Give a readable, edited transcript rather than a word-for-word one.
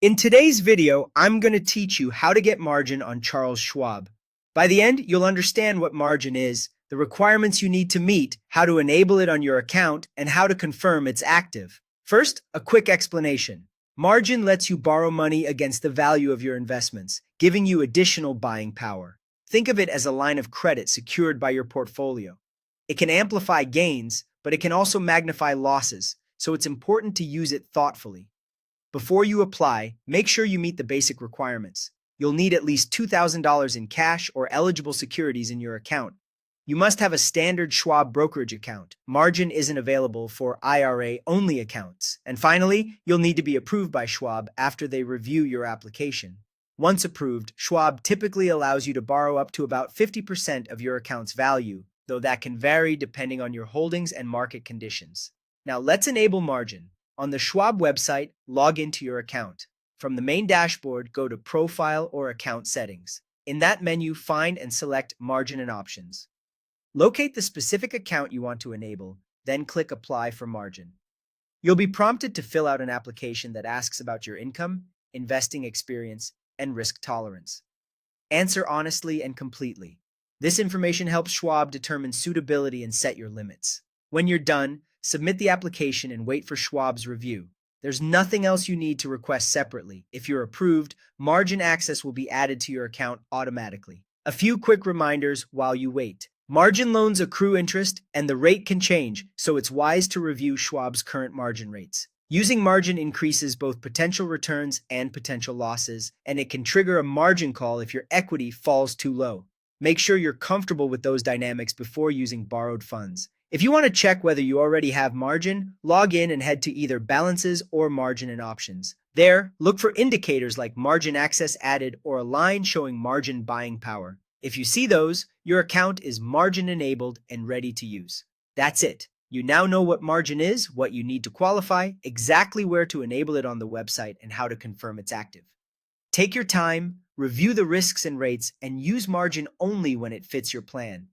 In today's video, I'm going to teach you how to get margin on Charles Schwab. By the end, you'll understand what margin is, the requirements you need to meet, how to enable it on your account, and how to confirm it's active. First, a quick explanation. Margin lets you borrow money against the value of your investments, giving you additional buying power. Think of it as a line of credit secured by your portfolio. It can amplify gains, but it can also magnify losses, so it's important to use it thoughtfully. Before you apply, make sure you meet the basic requirements. You'll need at least $2,000 in cash or eligible securities in your account. You must have a standard Schwab brokerage account. Margin isn't available for IRA-only accounts. And finally, you'll need to be approved by Schwab after they review your application. Once approved, Schwab typically allows you to borrow up to about 50% of your account's value, though that can vary depending on your holdings and market conditions. Now let's enable margin. On the Schwab website, log into your account. From the main dashboard, go to Profile or Account Settings. In that menu, find and select Margin and Options. Locate the specific account you want to enable, then click Apply for Margin. You'll be prompted to fill out an application that asks about your income, investing experience, and risk tolerance. Answer honestly and completely. This information helps Schwab determine suitability and set your limits. When you're done, submit the application and wait for Schwab's review. There's nothing else you need to request separately. If you're approved, margin access will be added to your account automatically. A few quick reminders while you wait. Margin loans accrue interest, and the rate can change, so it's wise to review Schwab's current margin rates. Using margin increases both potential returns and potential losses, and it can trigger a margin call if your equity falls too low. Make sure you're comfortable with those dynamics before using borrowed funds. If you want to check whether you already have margin, log in and head to either Balances or Margin and Options. There, look for indicators like margin access added or a line showing margin buying power. If you see those, your account is margin enabled and ready to use. That's it. You now know what margin is, what you need to qualify, exactly where to enable it on the website, and how to confirm it's active. Take your time, review the risks and rates, and use margin only when it fits your plan.